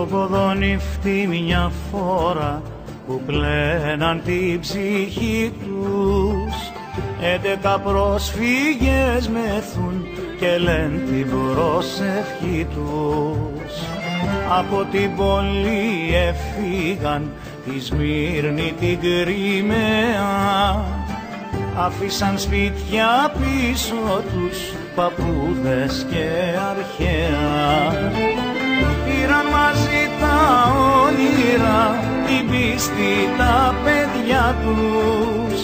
στο ποδονύφτη μια φορά που πλέναν την ψυχή τους, 11 πρόσφυγες μεθούν και λένε την προσευχή τους. Από την πόλη έφυγαν τη Σμύρνη την Κριμαία, άφησαν σπίτια πίσω τους, παππούδες και αρχαία. Πήραν μαζί τα όνειρα, την πίστη, τα παιδιά τους.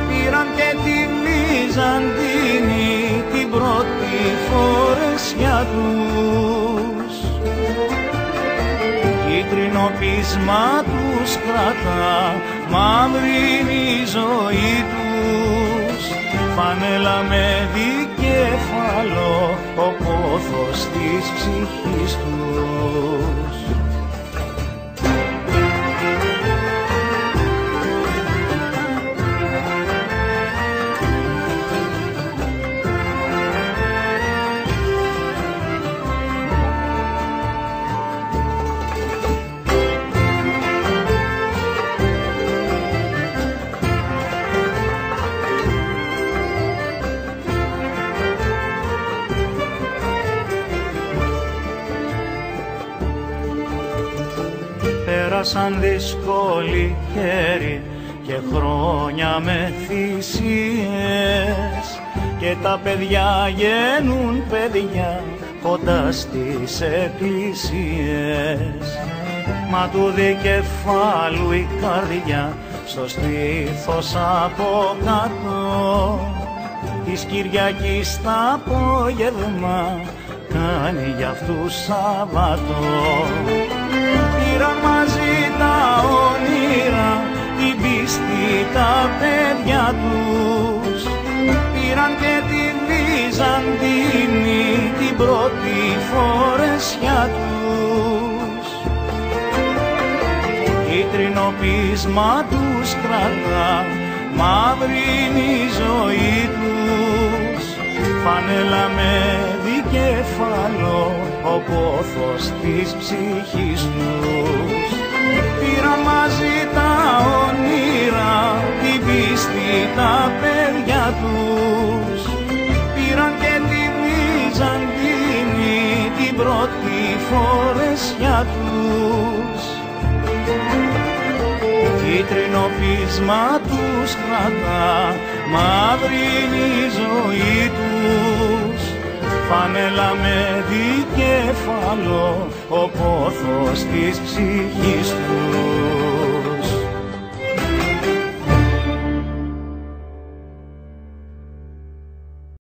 Πήραν και τη Βυζαντίνη, την πρώτη φορεσιά τους. Κίτρινο πείσμα τους κρατά, μαύρη είναι η ζωή τους. Φανέλα με δικέφαλο, ο πόθος της ψυχής τους. Πέρασαν δύσκολοι καιροί και χρόνια με θυσίες, και τα παιδιά γεννούν παιδιά κοντά στις εκκλησίες. Μα του δικεφάλου η καρδιά στο στήθος από κάτω, της Κυριακής τ' απόγευμα κάνει για αυτούς Σαββάτο. Πήραν μαζί τα όνειρα, την πίστη, τα παιδιά τους. Πήραν και τη Βυζαντίνη, την πρώτη φορεσιά τους. Κίτρινο πείσμα τους κρατά, μαύρη είναι η ζωή τους. Φανέλα με δικέφαλο, ο πόθος της ψυχής τους. Πήραν μαζί τα όνειρα, την πίστη, τα παιδιά τους. Πήραν και τη Βυζαντίνη, την πρώτη φορεσιά τους. Κίτρινο πείσμα τους κρατά, μαύρη είναι η ζωή τους. Φανέλα με δικέφαλο, ο πόθος της ψυχής του.